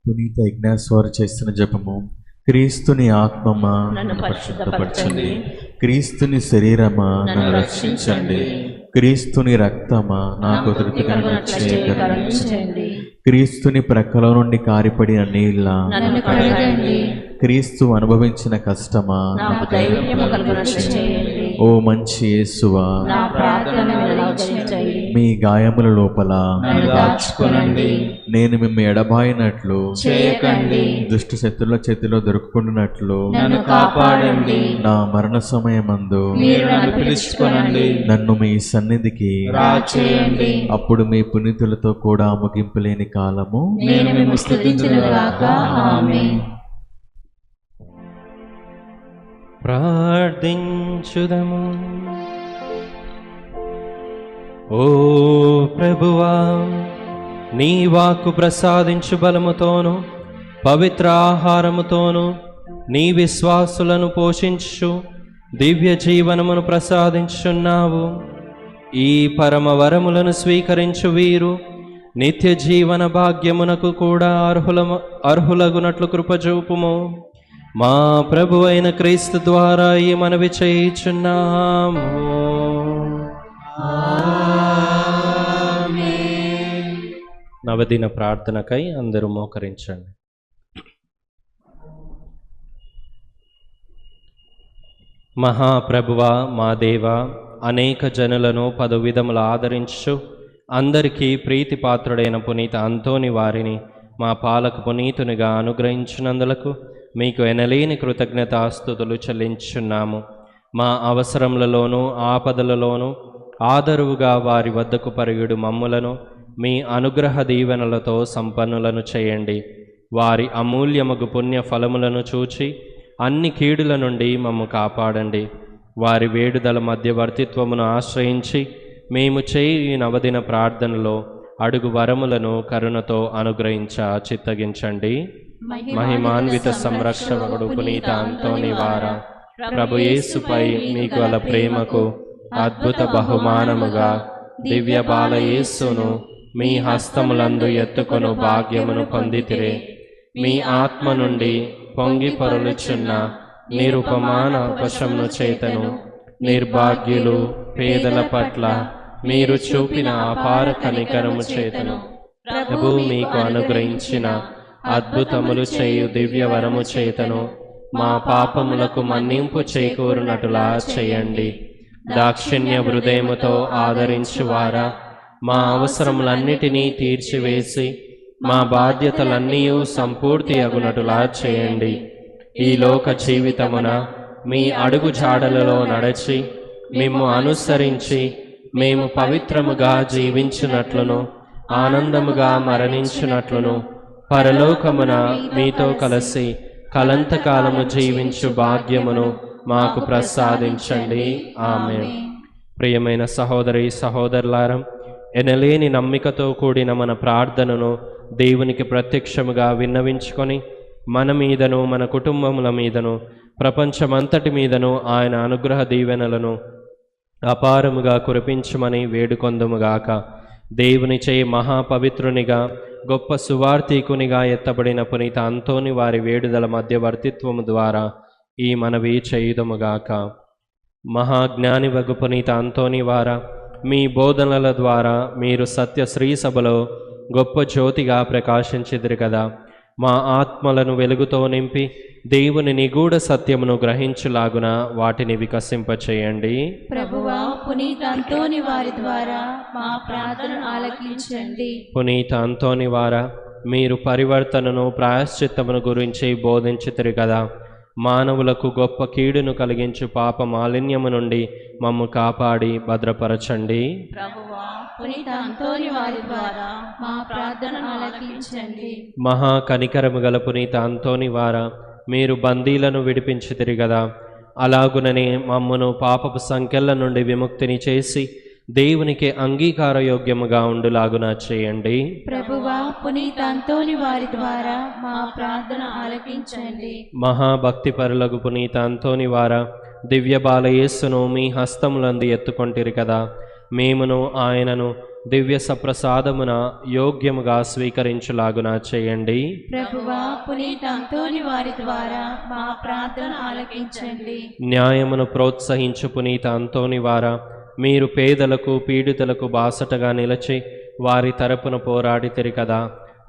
పునీత ఇగ్నాస్వారు చేస్తున్న జపము. క్రీస్తుని ఆత్మమా నన్ను పరిశుద్ధపరచండి. క్రీస్తుని శరీరమా నన్ను రక్షించండి. క్రీస్తుని రక్తమా నాకు తృప్తి కరుణించండి. క్రీస్తుని ప్రక్కల నుండి కారిపడిన నీళ్ళ నన్ను కడగండి. క్రీస్తు అనుభవించిన కష్టమా నాకు ధైర్యము కలుగునట్లు చేయండి. ఓ మంచి యేసువా, నా ప్రార్థనను ఆలకించండి. మీ గాయముల లోపల నన్ను దాచుకొనండి. నేను మిమ్ము ఎడబాయినట్లు చేయకండి. దుష్ట శత్రుల చేతిలో దొరుకుకుంటున్నట్లు నన్ను కాపాడండి. నా మరణ సమయమందు మీరు నన్ను పిలుచుకొనండి. నన్ను మీ సన్నిధికి రాచేయండి. అప్పుడు మీ పునీతులతో కూడా ముగింపు లేని కాలము నేను మిమ్ము స్తుతించుదుగాక. ఆమేన్. ప్రార్థించుదము. ఓ ప్రభువా, నీ వాక్కు ప్రసాదించు బలముతోను పవిత్ర ఆహారముతోను నీ విశ్వాసులను పోషించు దివ్య జీవనమును ప్రసాదించున్నావు. ఈ పరమ వరములను స్వీకరించు వీరు నిత్య జీవన భాగ్యమునకు కూడా అర్హులగునట్లు కృపచూపుము. మా ప్రభు అయిన క్రీస్తు ద్వారా ఈ మనవి చేయుచున్నాము. నవదిన ప్రార్థనకై అందరూ మోకరించండి. మహాప్రభువా, మా దేవా, అనేక జనులను పలు విధములు ఆదరించు అందరికీ ప్రీతిపాత్రుడైన పునీత అంతోని వారిని మా పాలక పునీతునిగా అనుగ్రహించినందులకు మీకు ఎనలేని కృతజ్ఞతాస్తుతులు చెల్లించున్నాము. మా అవసరములలోనూ ఆపదలలోనూ ఆదరువుగా వారి వద్దకు పరిగెడు మమ్ములను మీ అనుగ్రహ దీవెనలతో సంపన్నులను చేయండి. వారి అమూల్యమగు పుణ్య ఫలములను చూచి అన్ని కీడుల నుండి మమ్ము కాపాడండి. వారి వేడుదల మధ్యవర్తిత్వమును ఆశ్రయించి మేము చేయి ఈ నవదిన ప్రార్థనలో అడుగు వరములను కరుణతో అనుగ్రహించ చిత్తగించండి. మహిమాన్విత సంరక్షకుడు పునీత అంతోని వారా, ప్రభు యేసుపై మీకు గల ప్రేమకు అద్భుత బహుమానముగా దివ్య బాల యేసును మీ హస్తములందు ఎత్తుకొను భాగ్యమును పొందితిరే. మీ ఆత్మ నుండి పొంగి పొరలుచున్న నిరుపమాన ఉపశమను చేతను నిర్భాగ్యులు పేదల పట్ల మీరు చూపిన అపార కనికరము చేతను ప్రభు మీకు అనుగ్రహించిన అద్భుతములు చేయు దివ్య వరము చేతను మా పాపములకు మన్నింపు చేకూరునటులా చేయండి. దాక్షిణ్య హృదయముతో ఆదరించువారా, మా అవసరములన్నిటినీ తీర్చివేసి మా బాధ్యతలన్నీ సంపూర్తి అగునటులా చేయండి. ఈ లోక జీవితమున మీ అడుగు జాడలలో నడచి మేము అనుసరించి మేము పవిత్రముగా జీవించినట్లును ఆనందముగా మరణించినట్లును పరలోకమున మీతో కలిసి కలంతకాలము జీవించు భాగ్యమును మాకు ప్రసాదించండి. ఆమేన్. ప్రియమైన సహోదరి సహోదరులారా, ఎనలేని నమ్మికతో కూడిన మన ప్రార్థనను దేవునికి ప్రత్యక్షముగా విన్నవించుకొని మన మీదను మన కుటుంబముల మీదను ప్రపంచమంతటి మీదను ఆయన అనుగ్రహ దీవెనలను అపారముగా కురిపించమని వేడుకొందుముగాక. దేవునిచే మహాపవిత్రునిగా గొప్ప సువార్తీకునిగా ఎత్తబడిన పునీత అంతోని వారి వేడుదల మధ్యవర్తిత్వము ద్వారా ఈ మనవి చేయుదుముగాక. మహాజ్ఞానివగు పునీత అంతోని వారా, మీ బోధనల ద్వారా మీరు సత్య శ్రీ సభలో గొప్ప జ్యోతిగా ప్రకాశించిదిరి కదా. మా ఆత్మలను వెలుగుతో నింపి దేవుని నిగూఢ సత్యమును గ్రహించులాగున వాటిని వికసింపచేయండి. ప్రభువా, పునీత అంతోని వారి ద్వారా మా ప్రార్థన ఆలకించండి. పునీత అంతోని వారా, మీరు పరివర్తనను ప్రాయశ్చిత్తమును గురించి బోధించితిరి కదా. మానవులకు గొప్ప కీడును కలిగించు పాప మాలిన్యము నుండి మమ్ము కాపాడి భద్రపరచండి. ప్రభువా, పునీత అంతోని వారి ద్వారా మా ప్రార్థన ఆలకించండి. మహా కనికరము గల పునీత అంతోని వారా, మీరు బందీలను విడిపించితిరి కదా. అలాగుననే మమ్మును పాపపు సంకెళ్ళ నుండి విముక్తిని చేసి దేవునికి అంగీకారయోగ్యముగా ఉండులాగున చేయండి. ప్రభువా, పునీత అంతోని వారి ద్వారా మా ప్రార్థన ఆలకించండి. మహాభక్తి పరులగు పునీత అంతోని వారా, దివ్య బాలయేస్సును మీ హస్తములందు ఎత్తుకొంటిరి కదా. మేమును ఆయనను దివ్య సప్రసాదమున యోగ్యముగా స్వీకరించులాగున చేయండి. ప్రభువా, పునీత అంతోని వారి ద్వారా మా ప్రార్థన ఆలకించండి. న్యాయమును ప్రోత్సహించు పునీత అంతోని వారా, మీరు పేదలకు పీడితులకు బాసటగా నిలిచి వారి తరపున పోరాడితిరి కదా.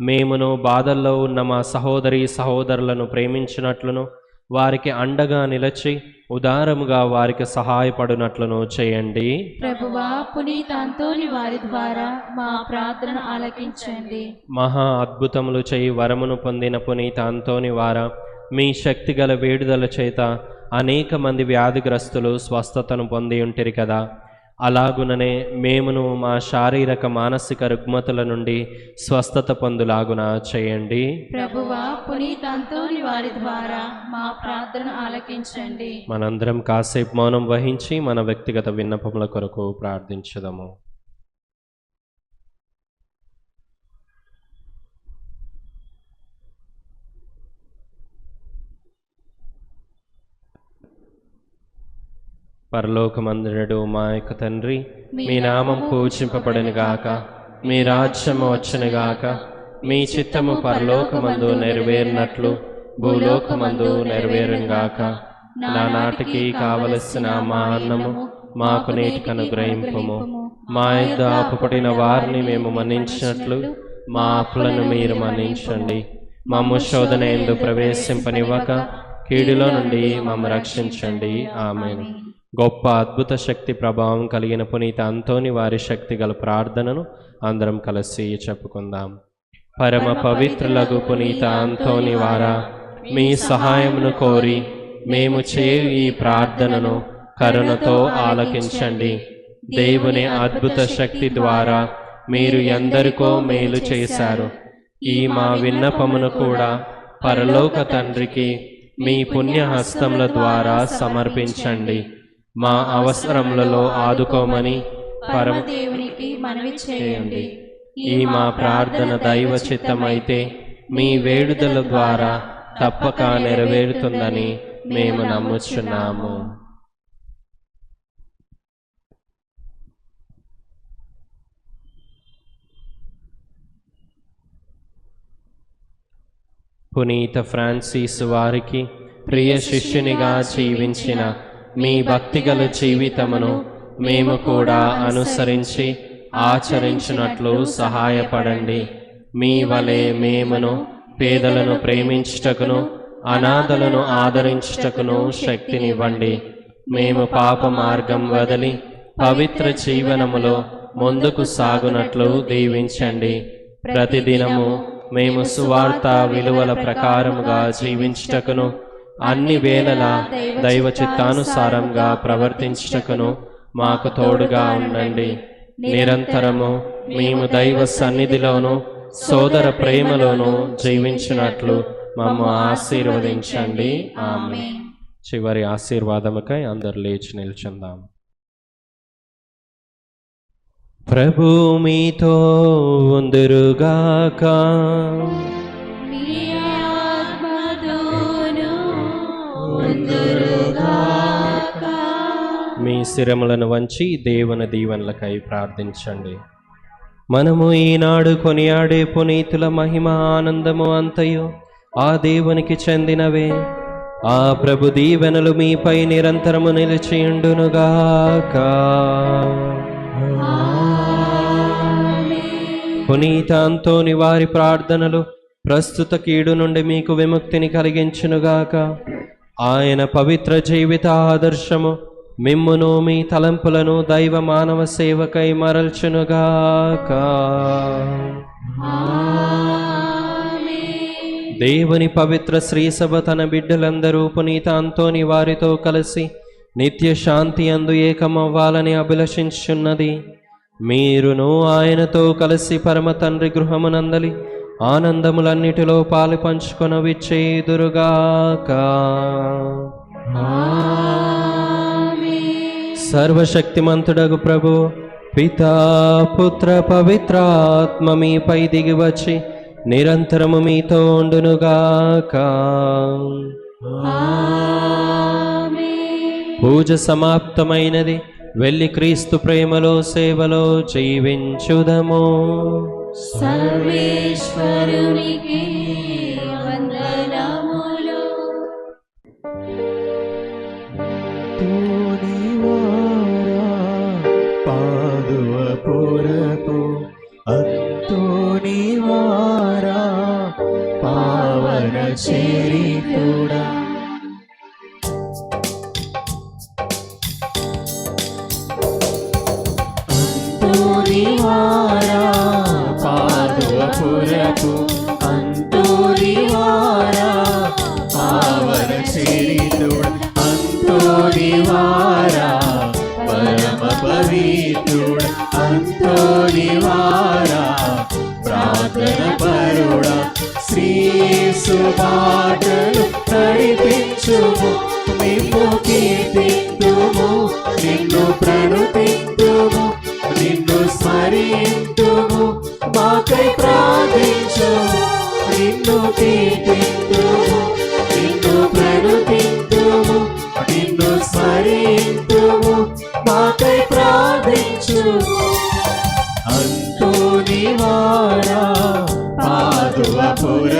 మేమును బాధల్లో ఉన్న మా సహోదరి సహోదరులను ప్రేమించినట్లును వారికి అండగా నిలిచి ఉదారముగా వారికి సహాయపడినట్లును చేయండి. ప్రభువా, పునీత అంతోని వారి ద్వారా మా ప్రార్థన ఆలకించండి. మహా అద్భుతములు చేయి వరమును పొందిన పునీత అంతోని వారా, మీ శక్తిగల వేడుదల చేత అనేక మంది వ్యాధిగ్రస్తులు స్వస్థతను పొంది ఉంటిరి కదా. అలాగుననే మేమును మా శారీరక మానసిక రుగ్మతుల నుండి స్వస్థత పొందులాగున చేయండి. ప్రభువా, పునీత అంతోని వారి ద్వారా మా ప్రార్థన ఆలకించండి. మనందరం కాసేపు మౌనం వహించి మన వ్యక్తిగత విన్నపముల కొరకు ప్రార్థించుదాము. పరలోకమందుడు మా యొక్క తండ్రి, మీ నామం పూజింపబడును గాక, మీ రాజ్యము వచ్చును గాక, మీ చిత్తము పరలోకమందు నెరవేరినట్లు భూలోకమందు నెరవేరును గాక. నానాటికి కావలసిన మా అన్నము మాకు నేటికి అనుగ్రహింపుము. మా యొద్ద అప్పుపడిన వారిని మేము మన్నించినట్లు మా అప్పులను మీరు మన్నించండి. మమ్ము శోధన యందు ప్రవేశింపనివ్వక కీడులో నుండి మమ్ము రక్షించండి. ఆమేన్. గొప్ప అద్భుత శక్తి ప్రభావం కలిగిన పునీత అంతోని వారి శక్తి గల ప్రార్థనను అందరం కలిసి చెప్పుకుందాం. పరమ పవిత్రులకు పునీత అంతోని వారా, మీ సహాయమును కోరి మేము చేయు ఈ ప్రార్థనను కరుణతో ఆలకించండి. దేవుని అద్భుత శక్తి ద్వారా మీరు ఎందరికో మేలు చేశారు. ఈ మా విన్నపమును కూడా పరలోక తండ్రికి మీ పుణ్యహస్తముల ద్వారా సమర్పించండి. మా అవసరములలో ఆదుకోమని పరమదేవునికి మనవి చేయండి. ఈ మా ప్రార్థన దైవ చిత్తమైతే మీ వేడుదల ద్వారా తప్పక నెరవేరుతుందని మేము నమ్ముచున్నాము. పునీత ఫ్రాన్సిస్ వారికి ప్రియ శిష్యునిగా జీవించిన మీ భక్తిగల జీవితమును మేము కూడా అనుసరించి ఆచరించినట్లు సహాయపడండి. మీ వలె మేమును పేదలను ప్రేమించుటకును అనాథలను ఆదరించుటకును శక్తినివ్వండి. మేము పాప మార్గం వదిలి పవిత్ర జీవనములో ముందుకు సాగునట్లు దీవించండి. ప్రతిదినము మేము సువార్త విలువల ప్రకారముగా జీవించుటకును అన్ని వేళలా దైవ చిత్తానుసారంగా ప్రవర్తించుటకును మాకు తోడుగా ఉండండి. నిరంతరము మేము దైవ సన్నిధిలోను సోదర ప్రేమలోను జీవించినట్లు మమ్ము ఆశీర్వదించండి. ఆమేన్. చివరి ఆశీర్వాదముకై అందరు లేచి నిల్చుందాం. ప్రభు మీతో ఉందురుగాక. మీ ఆత్మతోను ఉందురుగాక. మీ శిరములను వంచి దేవుని దీవెనలకై ప్రార్థించండి. మనము ఈనాడు కొనియాడే పునీతుల మహిమ ఆనందము అంతయు ఆ దేవునికి చెందినవే. ఆ ప్రభు దీవెనలు మీపై నిరంతరము నిలిచియుండునుగాక. పునీత అంతోని వారి ప్రార్థనలు ప్రస్తుత కీడు నుండి మీకు విముక్తిని కలిగించునుగాక. ఆయన పవిత్ర జీవిత ఆదర్శము మిమ్మును మీ తలంపులను దైవ మానవ సేవకై మరల్చునుగాక. దేవుని పవిత్ర శ్రీసభ తన బిడ్డలందరూ పునీత అంతోని వారితో కలిసి నిత్య శాంతి అందు ఏకమవ్వాలని అభిలషించున్నది. మీరును ఆయనతో కలిసి పరమ తండ్రి గృహమునందలి ఆనందములన్నిటిలో పాలు పంచుకొన విచ్చేదురుగాక. సర్వశక్తిమంతుడగు ప్రభు పితా పుత్ర పవిత్రాత్మ మీపై దిగివచ్చి నిరంతరము మీతో ఉండునుగాక. పూజ సమాప్తమైనది. వెళ్ళి క్రీస్తు ప్రేమలో సేవలో జీవించుదము. సర్వేశ్వరునికి వందనములు. పాదువపురపు అంతోని వారా పావన చరితుడా. అంతోని వారా పాదువపురపు అంతోని వారా పావన చరితుడా. అంతోని వారా పరమ పవిత్రుడా. అంతోని వారా ప్రార్థన పరుడా. శ్రీసు బాటలు నడిపించుము. నిన్ను కీర్తింతుము, నిన్ను ప్రణుతింతుము, నిన్ను స్మరింతుము, మాకై ప్రార్థించుము. నిన్ను కీర్తింతుము, నిన్ను ప్రణుతింతుము, నిన్ను స్మరింతుము, మాకై ప్రార్థించుము. అంతోని వారా పాదువపుర